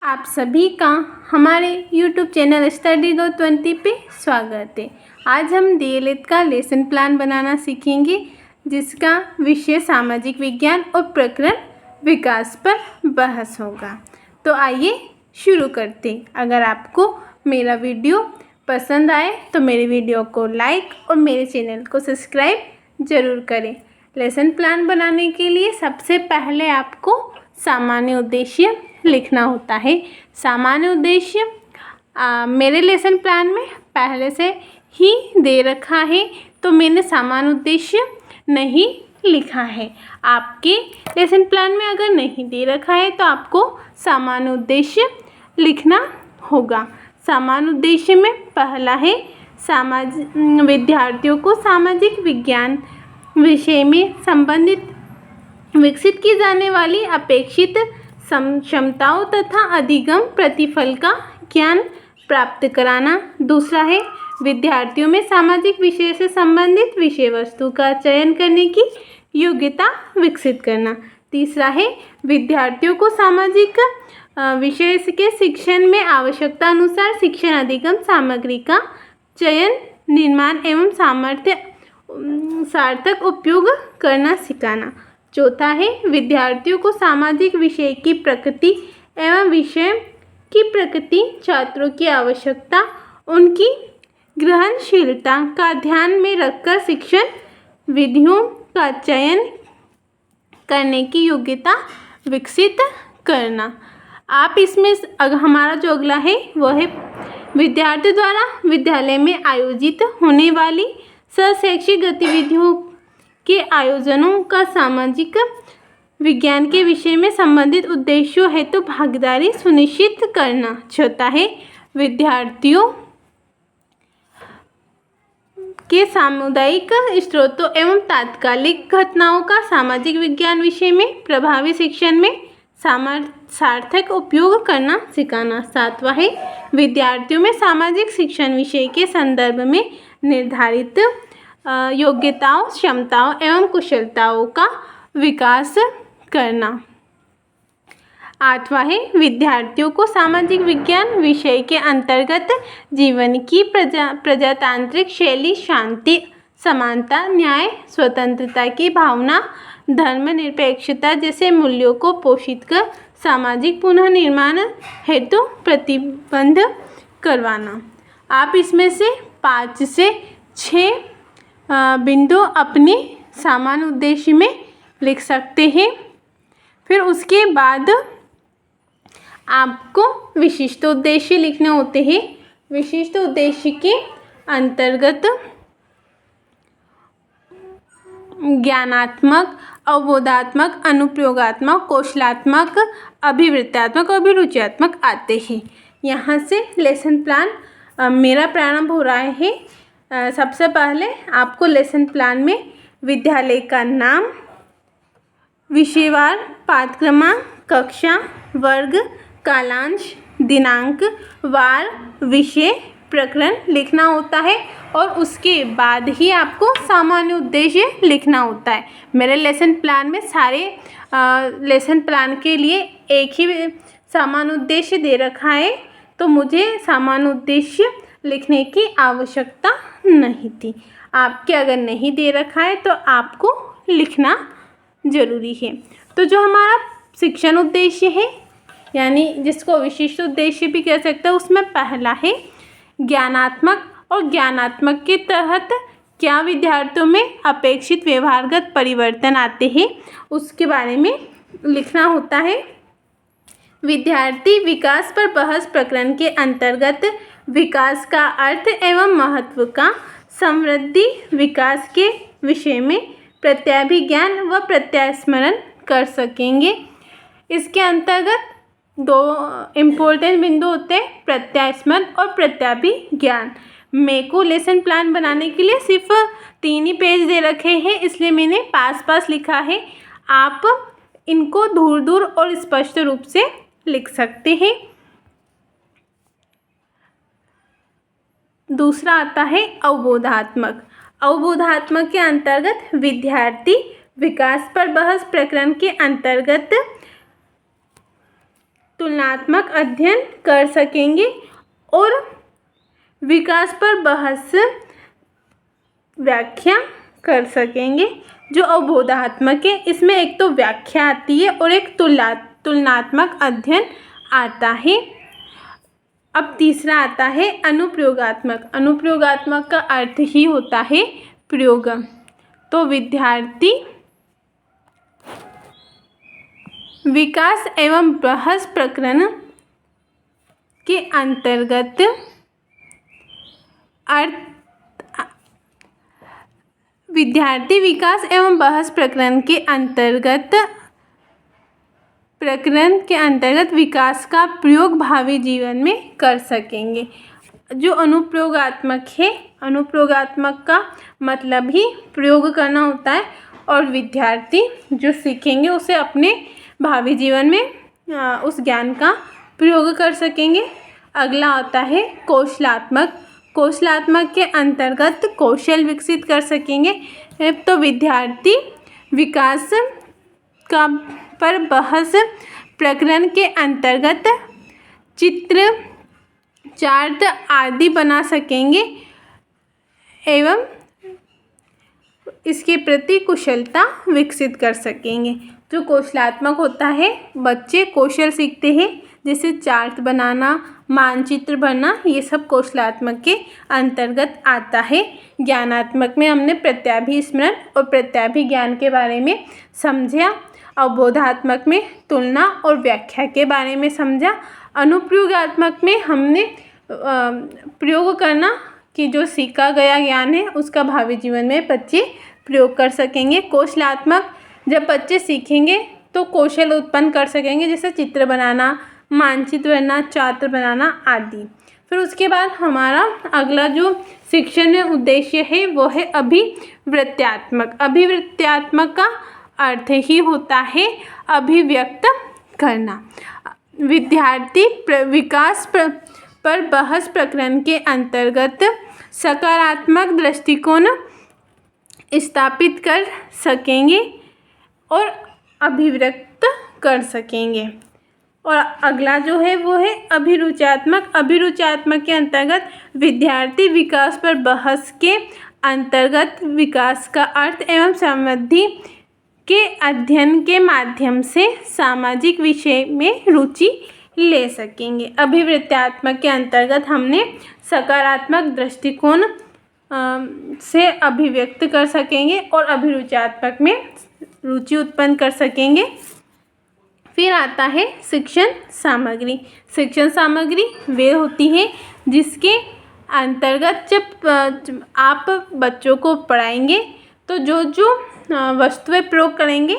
आप सभी का हमारे YouTube चैनल Study.20 पे स्वागत है। आज हम DLED का लेसन प्लान बनाना सीखेंगे, जिसका विषय सामाजिक विज्ञान और प्रकरण विकास पर बहस होगा। तो आइए शुरू करते हैं। अगर आपको मेरा वीडियो पसंद आए तो मेरे वीडियो को लाइक और मेरे चैनल को सब्सक्राइब ज़रूर करें। लेसन प्लान बनाने के लिए सबसे पहले आपको सामान्य उद्देश्य लिखना होता है। सामान्य उद्देश्य मेरे लेसन प्लान में पहले से ही दे रखा है, तो मैंने सामान्य उद्देश्य नहीं लिखा है। आपके लेसन प्लान में अगर नहीं दे रखा है तो आपको सामान्य उद्देश्य लिखना होगा। सामान्य उद्देश्य में पहला है विद्यार्थियों को सामाजिक विज्ञान विषय में संबंधित विकसित की जाने वाली अपेक्षित क्षमताओं तथा अधिगम प्रतिफल का ज्ञान प्राप्त कराना। दूसरा है विद्यार्थियों में सामाजिक विषय से संबंधित विषय वस्तु का चयन करने की योग्यता विकसित करना। तीसरा है विद्यार्थियों को सामाजिक विषय के शिक्षण में आवश्यकता अनुसार शिक्षण अधिगम सामग्री का चयन, निर्माण एवं सार्थक उपयोग करना सिखाना। चौथा है विद्यार्थियों को सामाजिक विषय की प्रकृति एवं विषय की प्रकृति, छात्रों की आवश्यकता, उनकी ग्रहणशीलता का ध्यान में रखकर शिक्षण विधियों का चयन करने की योग्यता विकसित करना। आप इसमें हमारा जो अगला है वह है विद्यार्थियों द्वारा विद्यालय में आयोजित होने वाली शैक्षिक गतिविधियों के आयोजनों का सामाजिक विज्ञान के विषय में संबंधित उद्देश्यों हेतु भागीदारी सुनिश्चित करना। छठा है विद्यार्थियों के सामुदायिक स्रोतों एवं तात्कालिक घटनाओं का सामाजिक विज्ञान विषय में प्रभावी शिक्षण में सार्थक उपयोग करना सिखाना। सातवां है विद्यार्थियों में सामाजिक शिक्षण विषय के संदर्भ में निर्धारित योग्यताओं, क्षमताओं एवं कुशलताओं का विकास करना। आठवां है विद्यार्थियों को सामाजिक विज्ञान विषय के अंतर्गत जीवन की प्रजातांत्रिक शैली, शांति, समानता, न्याय, स्वतंत्रता की भावना, धर्मनिरपेक्षता जैसे मूल्यों को पोषित कर सामाजिक पुनः निर्माण हेतु प्रतिबंध करवाना। आप इसमें से 5 से 6 बिंदु अपने सामान्य उद्देश्य में लिख सकते हैं। फिर उसके बाद आपको विशिष्ट उद्देश्य लिखने होते हैं। विशिष्ट उद्देश्य के अंतर्गत ज्ञानात्मक, अवबोधात्मक, अनुप्रयोगात्मक, कौशलात्मक, अभिवृत्त्यात्मक और अभिरुचियात्मक आते हैं। यहाँ से लेसन प्लान मेरा प्रारंभ हो रहा है। सबसे पहले आपको लेसन प्लान में विद्यालय का नाम, विषयवार, पाठ क्रमांक, कक्षा, वर्ग, कालांश, दिनांक, वार, विषय, प्रकरण लिखना होता है और उसके बाद ही आपको सामान्य उद्देश्य लिखना होता है। मेरे लेसन प्लान में सारे लेसन प्लान के लिए एक ही सामान्य उद्देश्य दे रखा है, तो मुझे सामान्य उद्देश्य लिखने की आवश्यकता नहीं थी। आपके अगर नहीं दे रखा है तो आपको लिखना ज़रूरी है। तो जो हमारा शिक्षण उद्देश्य है, यानी जिसको विशिष्ट उद्देश्य भी कह सकते हैं, उसमें पहला है ज्ञानात्मक, और ज्ञानात्मक के तहत क्या विद्यार्थियों में अपेक्षित व्यवहारगत परिवर्तन आते हैं उसके बारे में लिखना होता है। विद्यार्थी विकास पर बहस प्रकरण के अंतर्गत विकास का अर्थ एवं महत्व का समृद्धि विकास के विषय में प्रत्याभिज्ञान व प्रत्यास्मरण कर सकेंगे। इसके अंतर्गत 2 इम्पोर्टेंट बिंदु होते हैं, प्रत्यास्मरण और प्रत्याभिज्ञान। मेरे को लेसन प्लान बनाने के लिए सिर्फ 3 ही पेज दे रखे हैं, इसलिए मैंने पास लिखा है। आप इनको दूर दूर और स्पष्ट रूप से लिख सकते हैं। दूसरा आता है अवबोधात्मक। अवबोधात्मक के अंतर्गत विद्यार्थी विकास पर बहस प्रकरण के अंतर्गत तुलनात्मक अध्ययन कर सकेंगे और विकास पर बहस व्याख्या कर सकेंगे। जो अवबोधात्मक है इसमें एक तो व्याख्या आती है और एक तुलनात्मक अध्ययन आता है। अब तीसरा आता है अनुप्रयोगात्मक। अनुप्रयोगात्मक का अर्थ ही होता है प्रयोग। तो विद्यार्थी विकास एवं बहस प्रकरण के अंतर्गत विद्यार्थी विकास एवं बहस प्रकरण के अंतर्गत विकास का प्रयोग भावी जीवन में कर सकेंगे। जो अनुप्रयोगात्मक है, अनुप्रयोगात्मक का मतलब ही प्रयोग करना होता है और विद्यार्थी जो सीखेंगे उसे अपने भावी जीवन में उस ज्ञान का प्रयोग कर सकेंगे। अगला आता है कौशलात्मक। कौशलात्मक के अंतर्गत कौशल विकसित कर सकेंगे। तो विद्यार्थी विकास का पर बहस प्रकरण के अंतर्गत चित्र, चार्ट आदि बना सकेंगे एवं इसके प्रति कुशलता विकसित कर सकेंगे। जो कौशलात्मक होता है, बच्चे कौशल सीखते हैं, जैसे चार्ट बनाना, मानचित्र बनना, ये सब कौशलात्मक के अंतर्गत आता है। ज्ञानात्मक में हमने प्रत्याभि स्मरण और प्रत्याभि ज्ञान के बारे में समझा। अवबोधात्मक में तुलना और व्याख्या के बारे में समझा। अनुप्रयोगात्मक में हमने प्रयोग करना कि जो सीखा गया ज्ञान है उसका भावी जीवन में बच्चे प्रयोग कर सकेंगे। कौशलात्मक, जब बच्चे सीखेंगे तो कौशल उत्पन्न कर सकेंगे, जैसे चित्र बनाना, मानचित्र बनाना, चार्ट बनाना आदि। फिर उसके बाद हमारा अगला जो शिक्षण में उद्देश्य है वो है अभिवृत्त्यात्मक। अभिवृत्त्यात्मक का अर्थ ही होता है अभिव्यक्त करना। विद्यार्थी विकास पर बहस प्रकरण के अंतर्गत सकारात्मक दृष्टिकोण स्थापित कर सकेंगे और अभिव्यक्त कर सकेंगे। और अगला जो है वो है अभिरुचात्मक। अभिरुचात्मक के अंतर्गत विद्यार्थी विकास पर बहस के अंतर्गत विकास का अर्थ एवं समृद्धि के अध्ययन के माध्यम से सामाजिक विषय में रुचि ले सकेंगे। अभिवृत्त्यात्मक के अंतर्गत हमने सकारात्मक दृष्टिकोण से अभिव्यक्त कर सकेंगे और अभिरुचात्मक में रुचि उत्पन्न कर सकेंगे। फिर आता है शिक्षण सामग्री। शिक्षण सामग्री वे होती है जिसके अंतर्गत जब आप बच्चों को पढ़ाएंगे तो जो जो वस्तुएं प्रयोग करेंगे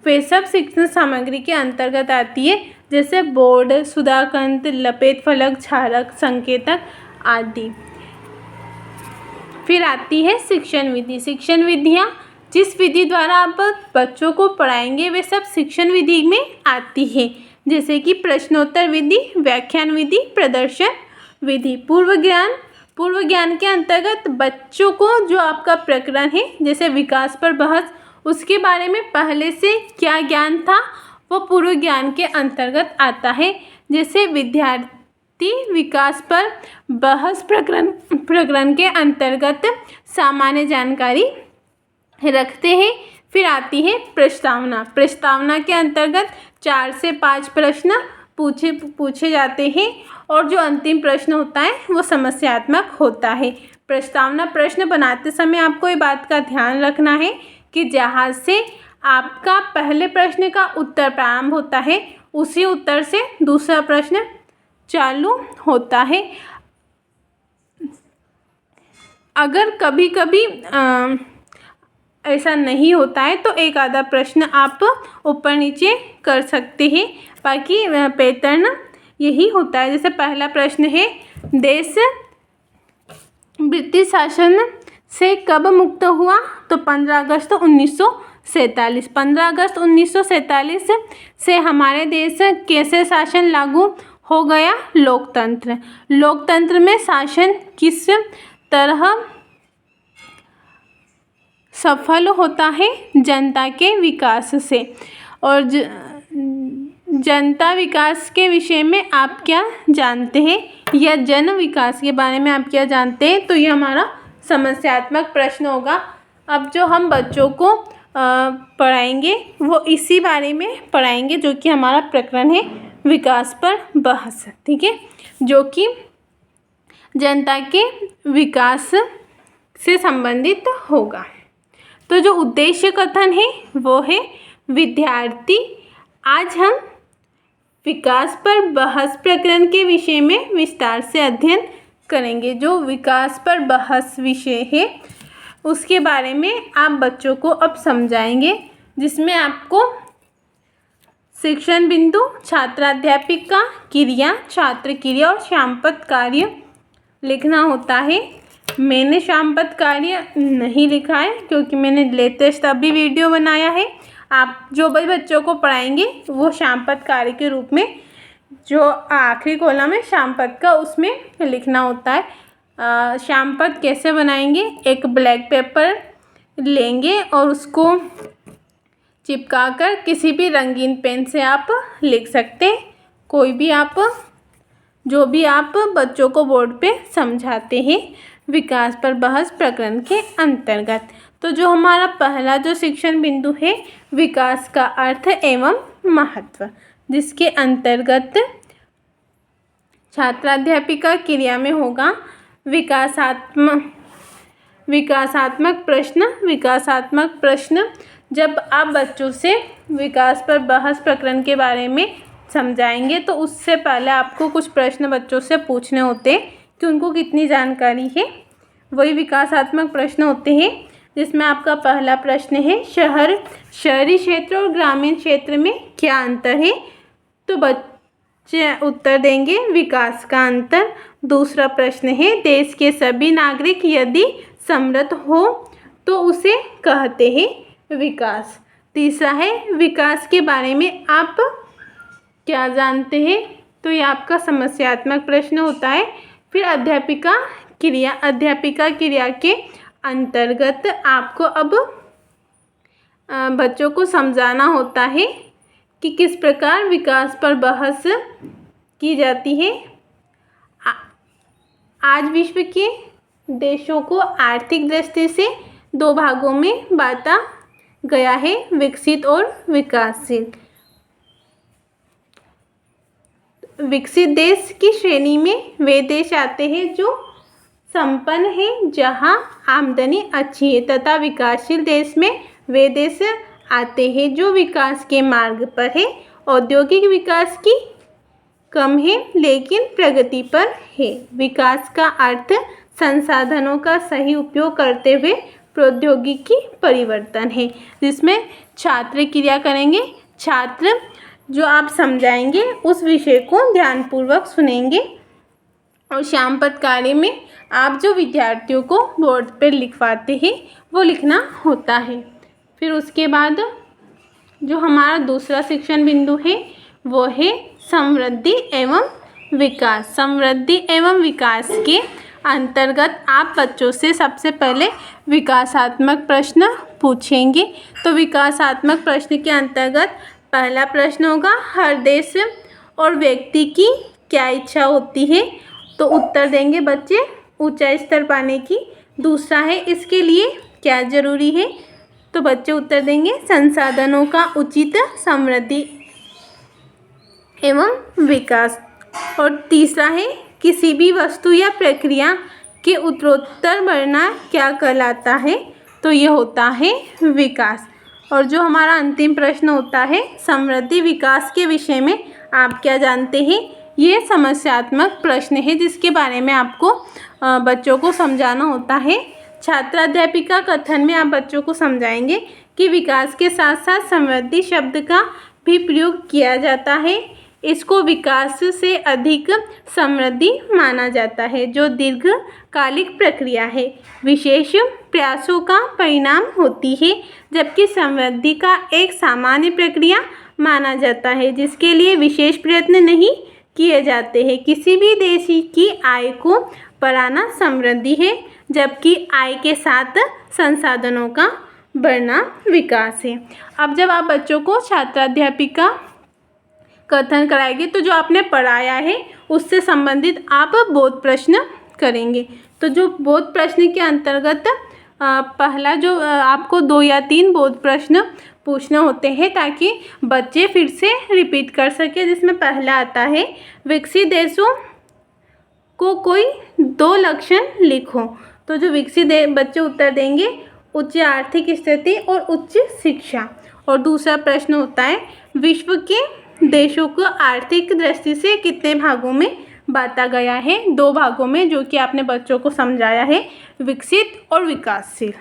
वे सब शिक्षण सामग्री के अंतर्गत आती है, जैसे बोर्ड, सुधाकांत, लपेट फलक, क्षारक, संकेतक आदि। फिर आती है शिक्षण विधि। शिक्षण विधियाँ जिस विधि द्वारा आप बच्चों को पढ़ाएंगे वे सब शिक्षण विधि में आती है, जैसे कि प्रश्नोत्तर विधि, व्याख्यान विधि, प्रदर्शन विधि। पूर्व ज्ञान के अंतर्गत बच्चों को जो आपका प्रकरण है, जैसे विकास पर बहस, उसके बारे में पहले से क्या ज्ञान था वो पूर्व ज्ञान के अंतर्गत आता है। जैसे विद्यार्थी विकास पर बहस प्रकरण के अंतर्गत सामान्य जानकारी रखते हैं। फिर आती है प्रस्तावना। प्रस्तावना के अंतर्गत 4 से 5 प्रश्न पूछे जाते हैं और जो अंतिम प्रश्न होता है वो समस्यात्मक होता है। प्रस्तावना प्रश्न बनाते समय आपको ये बात का ध्यान रखना है कि जहाँ से आपका पहले प्रश्न का उत्तर प्रारंभ होता है उसी उत्तर से दूसरा प्रश्न चालू होता है। अगर कभी कभी ऐसा नहीं होता है तो एक आधा प्रश्न आप ऊपर नीचे कर सकते हैं, बाकी पैटर्न यही होता है। जैसे पहला प्रश्न है, देश ब्रिटिश शासन से कब मुक्त हुआ? तो 15 अगस्त 1947। 15 अगस्त 1947 से हमारे देश कैसे शासन लागू हो गया? लोकतंत्र। लोकतंत्र में शासन किस तरह सफल होता है? जनता के विकास से। और जनता विकास के विषय में आप क्या जानते हैं, या जन विकास के बारे में आप क्या जानते हैं। तो ये हमारा समस्यात्मक प्रश्न होगा। अब जो हम बच्चों को पढ़ाएंगे वो इसी बारे में पढ़ाएंगे, जो कि हमारा प्रकरण है विकास पर बहस, ठीक है, जो कि जनता के विकास से संबंधित होगा। तो जो उद्देश्य कथन है वो है विद्यार्थी। आज हम विकास पर बहस प्रकरण के विषय में विस्तार से अध्ययन करेंगे। जो विकास पर बहस विषय है उसके बारे में आप बच्चों को अब समझाएंगे, जिसमें आपको शिक्षण बिंदु, छात्राध्यापिका क्रिया, छात्र क्रिया और श्यामपद कार्य लिखना होता है। मैंने श्यामपद कार्य नहीं लिखा है क्योंकि मैंने लेटेस्ट अभी वीडियो बनाया है। आप जो भी बच्चों को पढ़ाएंगे वो श्यामपद कार्य के रूप में, जो आखिरी कॉलम है श्यामपद का, उसमें लिखना होता है। श्यामपद कैसे बनाएंगे, एक ब्लैक पेपर लेंगे और उसको चिपकाकर किसी भी रंगीन पेन से आप लिख सकते हैं, कोई भी आप, जो भी आप बच्चों को बोर्ड पे समझाते हैं विकास पर बहस प्रकरण के अंतर्गत। तो जो हमारा पहला जो शिक्षण बिंदु है विकास का अर्थ एवं महत्व, जिसके अंतर्गत छात्राध्यापिका क्रिया में होगा विकासात्मक प्रश्न। जब आप बच्चों से विकास पर बहस प्रकरण के बारे में समझाएंगे तो उससे पहले आपको कुछ प्रश्न बच्चों से पूछने होते हैं कि उनको कितनी जानकारी है। वही विकासात्मक प्रश्न होते हैं, जिसमें आपका पहला प्रश्न है शहरी क्षेत्र और ग्रामीण क्षेत्र में क्या अंतर है। तो बच्चे उत्तर देंगे विकास का अंतर। दूसरा प्रश्न है देश के सभी नागरिक यदि समृद्ध हो तो उसे कहते हैं विकास। तीसरा है विकास के बारे में आप क्या जानते हैं। तो ये आपका समस्यात्मक प्रश्न होता है। फिर अध्यापिका क्रिया के अंतर्गत आपको अब बच्चों को समझाना होता है कि किस प्रकार विकास पर बहस की जाती है। आज विश्व के देशों को आर्थिक दृष्टि से दो भागों में बांटा गया है, विकसित और विकासशील। विकसित देश की श्रेणी में वे देश आते हैं जो संपन्न है, जहां आमदनी अच्छी है, तथा विकासशील देश में वे देश आते हैं जो विकास के मार्ग पर है, औद्योगिक विकास की कम है लेकिन प्रगति पर है। विकास का अर्थ संसाधनों का सही उपयोग करते हुए प्रौद्योगिकी परिवर्तन है, जिसमें छात्र क्रिया करेंगे। छात्र जो आप समझाएंगे उस विषय को ध्यानपूर्वक सुनेंगे और श्यामपद कार्य में आप जो विद्यार्थियों को बोर्ड पर लिखवाते हैं वो लिखना होता है। फिर उसके बाद जो हमारा दूसरा शिक्षण बिंदु है वो है समृद्धि एवं विकास। समृद्धि एवं विकास के अंतर्गत आप बच्चों से सबसे पहले विकासात्मक प्रश्न पूछेंगे। तो विकासात्मक प्रश्न के अंतर्गत पहला प्रश्न होगा हर देश और व्यक्ति की क्या इच्छा होती है। तो उत्तर देंगे बच्चे ऊंचा स्तर पाने की। दूसरा है इसके लिए क्या जरूरी है। तो बच्चे उत्तर देंगे संसाधनों का उचित समृद्धि एवं विकास। और तीसरा है किसी भी वस्तु या प्रक्रिया के उत्तरोत्तर बढ़ना क्या कहलाता है। तो ये होता है विकास। और जो हमारा अंतिम प्रश्न होता है समृद्धि विकास के विषय में आप क्या जानते हैं। ये समस्यात्मक प्रश्न है जिसके बारे में आपको बच्चों को समझाना होता है। छात्राध्यापिका कथन में आप बच्चों को समझाएंगे कि विकास के साथ साथ समृद्धि शब्द का भी प्रयोग किया जाता है। इसको विकास से अधिक समृद्धि माना जाता है, जो दीर्घकालिक प्रक्रिया है, विशेष प्रयासों का परिणाम होती है, जबकि समृद्धि का एक सामान्य प्रक्रिया माना जाता है जिसके लिए विशेष प्रयत्न नहीं किए जाते हैं। किसी भी देश की आय को बढ़ाना समृद्धि है, जबकि आय के साथ संसाधनों का बढ़ना विकास है। अब जब आप बच्चों को छात्राध्यापिका कथन कराएंगे। तो जो आपने पढ़ाया है उससे संबंधित आप बोध प्रश्न करेंगे। तो जो बोध प्रश्न के अंतर्गत पहला जो आपको 2 या 3 बोध प्रश्न पूछने होते हैं ताकि बच्चे फिर से रिपीट कर सके, जिसमें पहला आता है विकसित देशों को कोई 2 लक्षण लिखो। तो जो विकसित बच्चे उत्तर देंगे उच्च आर्थिक स्थिति और उच्च शिक्षा। और दूसरा प्रश्न होता है विश्व के देशों को आर्थिक दृष्टि से कितने भागों में बांटा गया है? 2 भागों में, जो कि आपने बच्चों को समझाया है, विकसित और विकासशील।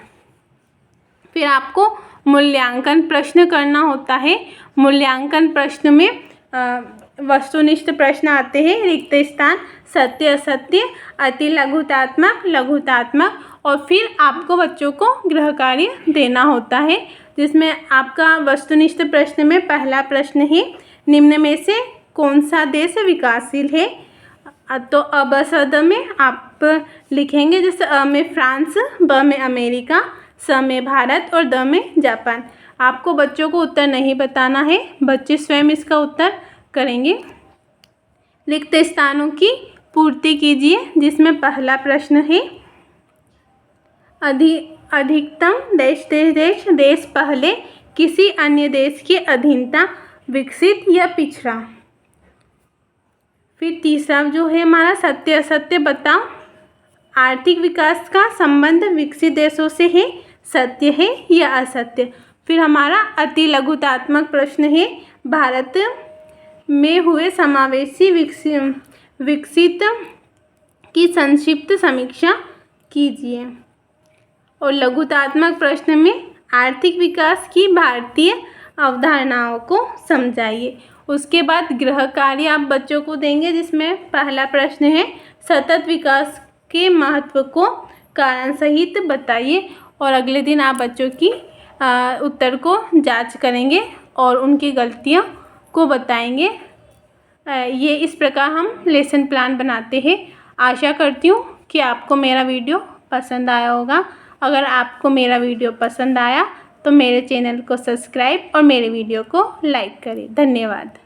फिर आपको मूल्यांकन प्रश्न करना होता है। मूल्यांकन प्रश्न में वस्तुनिष्ठ प्रश्न आते हैं, रिक्त स्थान, सत्य असत्य, अति लघुतात्मक, लघुतात्मक। और फिर आपको बच्चों को गृह कार्य देना होता है, जिसमें आपका वस्तुनिष्ठ प्रश्न में पहला प्रश्न है निम्न में से कौन सा देश विकासशील है? तो अब शब्द में आप लिखेंगे, जैसे अ में फ्रांस, ब में अमेरिका, स में भारत और द में जापान। आपको बच्चों को उत्तर नहीं बताना है, बच्चे स्वयं इसका उत्तर करेंगे। रिक्त स्थानों की पूर्ति कीजिए, जिसमें पहला प्रश्न है अधिकतम देश पहले किसी अन्य देश की अधीनता, विकसित या पिछड़ा। फिर तीसरा जो है हमारा सत्य असत्य बताओ। आर्थिक विकास का संबंध विकसित देशों से है, सत्य है या असत्य। फिर हमारा अति लघुतात्मक प्रश्न है भारत में हुए समावेशी विकसित की संक्षिप्त समीक्षा कीजिए। और लघुतात्मक प्रश्न में आर्थिक विकास की भारतीय अवधारणाओं को समझाइए। उसके बाद गृह कार्य आप बच्चों को देंगे, जिसमें पहला प्रश्न है सतत विकास के महत्व को कारण सहित बताइए। और अगले दिन आप बच्चों की उत्तर को जांच करेंगे और उनकी गलतियों को बताएंगे। ये इस प्रकार हम लेसन प्लान बनाते हैं। आशा करती हूँ कि आपको मेरा वीडियो पसंद आया होगा। अगर आपको मेरा वीडियो पसंद आया तो मेरे चैनल को सब्सक्राइब और मेरे वीडियो को लाइक करें। धन्यवाद।